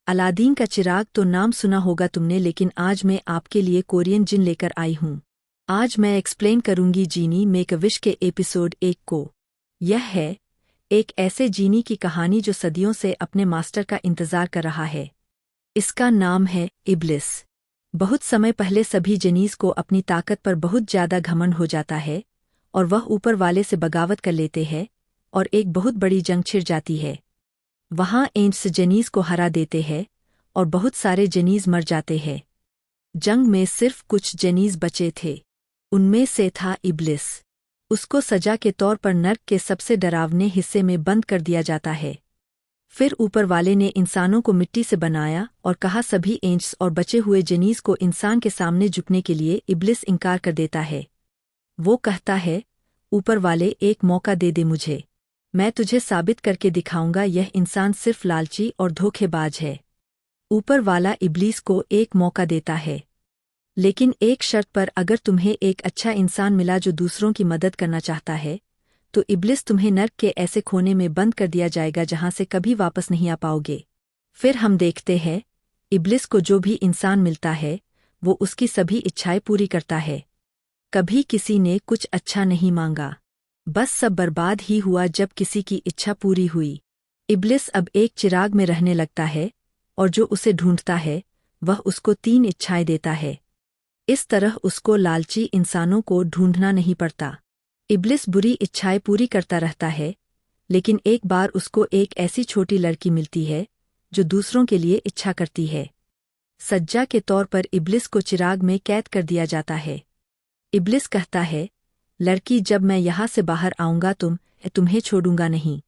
Aladdin का चिराग तो नाम सुना होगा तुमने, लेकिन आज मैं आपके लिए कोरियन जिन लेकर आई हूँ। आज मैं एक्सप्लेन करूंगी जीनी मेक अ विश के एपिसोड 1 को। यह है एक ऐसे जीनी की कहानी जो सदियों से अपने मास्टर का इंतजार कर रहा है। इसका नाम है इब्लिस। बहुत समय पहले सभी जनीस को अपनी ताकत पर बहुत ज्यादा घमंड हो जाता है और वह ऊपर वाले से बगावत कर लेते हैं और एक बहुत बड़ी जंग छिड़ जाती है। वहाँ एंट्स जनीस को हरा देते हैं और बहुत सारे जनीस मर जाते हैं। जंग में सिर्फ कुछ जनीस बचे थे। उनमें से था इब्लिस। उसको सजा के तौर पर नर्क के सबसे डरावने हिस्से में बंद कर दिया जाता है। फिर ऊपर वाले ने इंसानों को मिट्टी से बनाया और कहा सभी एंट्स और बचे हुए जनीस को इंसान के सामने झुकने के लिए। इब्लिस इनकार कर देता है। वो कहता है, ऊपर वाले एक मौका दे दे मुझे, मैं तुझे साबित करके दिखाऊंगा यह इंसान सिर्फ लालची और धोखेबाज है। ऊपर वाला इब्लीस को एक मौका देता है, लेकिन एक शर्त पर। अगर तुम्हें एक अच्छा इंसान मिला जो दूसरों की मदद करना चाहता है, तो इब्लिस तुम्हें नर्क के ऐसे खोने में बंद कर दिया जाएगा जहां से कभी वापस नहीं आ पाओगे। फिर हम देखते हैं इब्लिस को जो भी इंसान मिलता है वो उसकी सभी इच्छाएं पूरी करता है। कभी किसी ने कुछ अच्छा नहीं मांगा, बस सब बर्बाद ही हुआ जब किसी की इच्छा पूरी हुई। इब्लिस अब एक चिराग में रहने लगता है और जो उसे ढूंढता है वह उसको 3 इच्छाएं देता है। इस तरह उसको लालची इंसानों को ढूंढना नहीं पड़ता। इब्लिस बुरी इच्छाएं पूरी करता रहता है, लेकिन एक बार उसको एक ऐसी छोटी लड़की मिलती है जो दूसरों के लिए इच्छा करती है। सज्जा के तौर पर इब्लिस को चिराग में कैद कर दिया जाता है। इब्लिस कहता है, लड़की जब मैं यहाँ से बाहर आऊंगा तुम्हें छोड़ूंगा नहीं।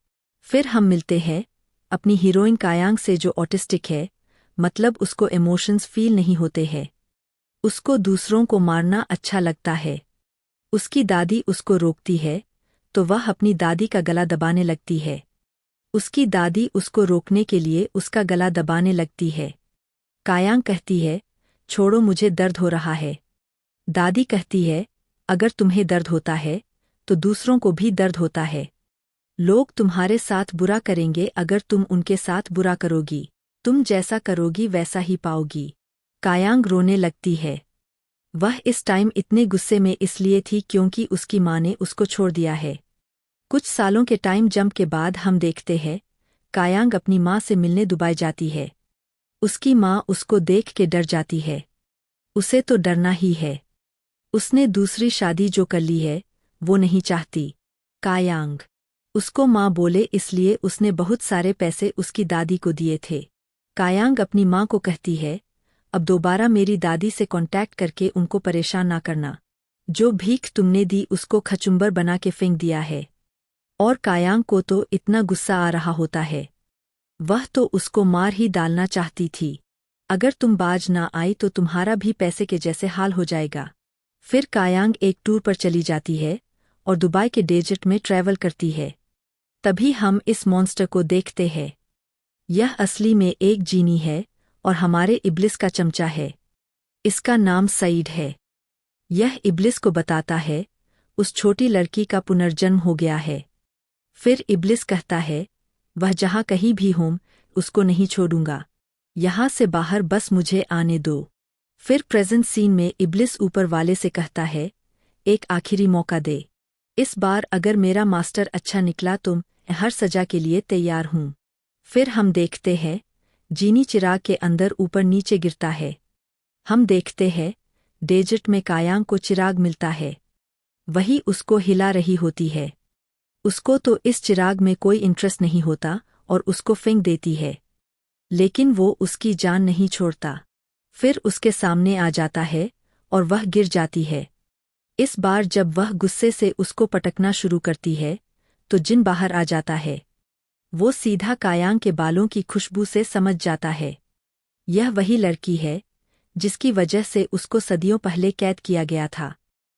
फिर हम मिलते हैं अपनी हीरोइन कायांग से जो ऑटिस्टिक है, मतलब उसको इमोशंस फील नहीं होते हैं। उसको दूसरों को मारना अच्छा लगता है। उसकी दादी उसको रोकती है तो वह अपनी दादी का गला दबाने लगती है। उसकी दादी उसको रोकने के लिए उसका गला दबाने लगती है। कायांग कहती है, छोड़ो मुझे दर्द हो रहा है। दादी कहती है, अगर तुम्हें दर्द होता है तो दूसरों को भी दर्द होता है। लोग तुम्हारे साथ बुरा करेंगे, अगर तुम उनके साथ बुरा करोगी तुम जैसा करोगी वैसा ही पाओगी। कायांग रोने लगती है। वह इस टाइम इतने गुस्से में इसलिए थी क्योंकि उसकी माँ ने उसको छोड़ दिया है। कुछ सालों के टाइम जंप के बाद हम देखते हैं कायांग अपनी माँ से मिलने दुबई जाती है। उसकी माँ उसको देख के डर जाती है। उसे तो डरना ही है, उसने दूसरी शादी जो कर ली है वो नहीं चाहती। कायांग उसको माँ बोले इसलिए उसने बहुत सारे पैसे उसकी दादी को दिए थे। कायांग अपनी माँ को कहती है, अब दोबारा मेरी दादी से कांटेक्ट करके उनको परेशान ना करना। जो भीख तुमने दी उसको खचुंबर बना के फेंक दिया है। और कायांग को तो इतना गुस्सा आ रहा होता है, वह तो उसको मार ही डालना चाहती थी। अगर तुम बाज ना आई तो तुम्हारा भी पैसे के जैसे हाल हो जाएगा। फिर कायांग एक टूर पर चली जाती है और दुबई के डेजर्ट में ट्रैवल करती है। तभी हम इस मॉन्स्टर को देखते हैं। यह असली में एक जीनी है और हमारे इब्लिस का चमचा है। इसका नाम सईद है। यह इब्लिस को बताता है उस छोटी लड़की का पुनर्जन्म हो गया है। फिर इब्लिस कहता है, वह जहाँ कहीं भी हो उसको नहीं छोड़ूंगा, यहाँ से बाहर बस मुझे आने दो। फिर प्रेजेंट सीन में इब्लिस ऊपर वाले से कहता है, एक आखिरी मौका दे। इस बार अगर मेरा मास्टर अच्छा निकला तो मैं हर सजा के लिए तैयार हूँ। फिर हम देखते हैं जीनी चिराग के अंदर ऊपर नीचे गिरता है। हम देखते हैं डेजर्ट में कायांग को चिराग मिलता है। वही उसको हिला रही होती है। उसको तो इस चिराग में कोई इंटरेस्ट नहीं होता और उसको फेंक देती है, लेकिन वो उसकी जान नहीं छोड़ता। फिर उसके सामने आ जाता है और वह गिर जाती है। इस बार जब वह गुस्से से उसको पटकना शुरू करती है तो जिन बाहर आ जाता है। वो सीधा कायांग के बालों की खुशबू से समझ जाता है यह वही लड़की है जिसकी वजह से उसको सदियों पहले कैद किया गया था।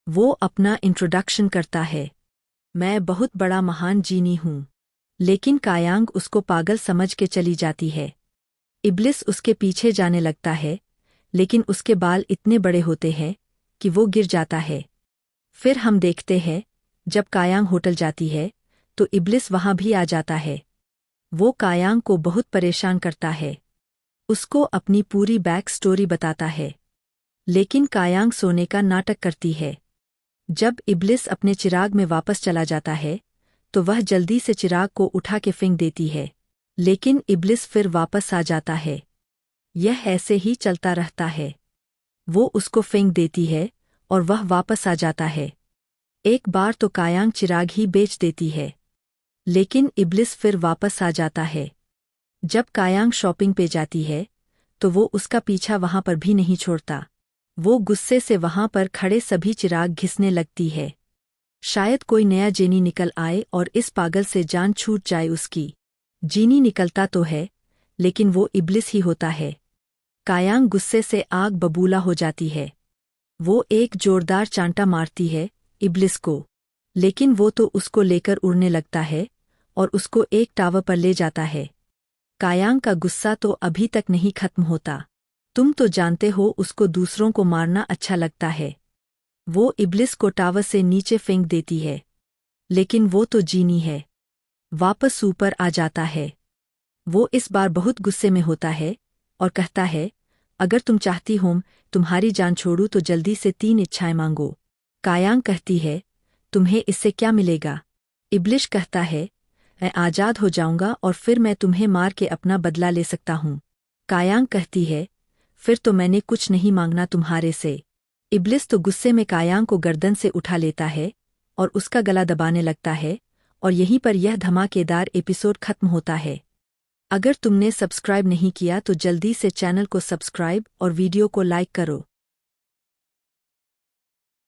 वो अपना इंट्रोडक्शन करता है, मैं बहुत बड़ा महान जीनी हूँ। लेकिन कायांग उसको पागल समझ के चली जाती है। इब्लिस उसके पीछे जाने लगता है, लेकिन उसके बाल इतने बड़े होते हैं कि वो गिर जाता है। फिर हम देखते हैं जब कायांग होटल जाती है तो इब्लिस वहां भी आ जाता है। वो कायांग को बहुत परेशान करता है। उसको अपनी पूरी बैक स्टोरी बताता है। लेकिन कायांग सोने का नाटक करती है। जब इब्लिस अपने चिराग में वापस चला जाता है तो वह जल्दी से चिराग को उठा के फेंक देती है, लेकिन इब्लिस फिर वापस आ जाता है। यह ऐसे ही चलता रहता है। वो उसको फेंक देती है और वह वापस आ जाता है। एक बार तो कायांग चिराग ही बेच देती है, लेकिन इब्लिस फिर वापस आ जाता है। जब कायांग शॉपिंग पे जाती है तो वो उसका पीछा वहां पर भी नहीं छोड़ता। वो गुस्से से वहां पर खड़े सभी चिराग घिसने लगती है। शायद कोई नया जीनी निकल आए और इस पागल से जान छूट जाए उसकी। जीनी निकलता तो है, लेकिन वो इब्लिस ही होता है। कायांग गुस्से से आग बबूला हो जाती है। वो एक जोरदार चांटा मारती है इब्लिस को, लेकिन वो तो उसको लेकर उड़ने लगता है और उसको एक टावर पर ले जाता है। कायांग का गुस्सा तो अभी तक नहीं खत्म होता। तुम तो जानते हो उसको दूसरों को मारना अच्छा लगता है। वो इब्लिस को टावर से नीचे फेंक देती है, लेकिन वो तो जीनी है। वापस ऊपर आ जाता है। वो इस बार बहुत गुस्से में होता है और कहता है, अगर तुम चाहती हो तुम्हारी जान छोड़ूं तो जल्दी से 3 इच्छाएं मांगो। कायांग कहती है, तुम्हें इससे क्या मिलेगा? इब्लिस कहता है, मैं आजाद हो जाऊंगा और फिर मैं तुम्हें मार के अपना बदला ले सकता हूँ। कायांग कहती है, फिर तो मैंने कुछ नहीं मांगना तुम्हारे से। इब्लिस तो गुस्से में कायांग को गर्दन से उठा लेता है और उसका गला दबाने लगता है, और यहीं पर यह धमाकेदार एपिसोड खत्म होता है। अगर तुमने सब्सक्राइब नहीं किया तो जल्दी से चैनल को सब्सक्राइब और वीडियो को लाइक करो।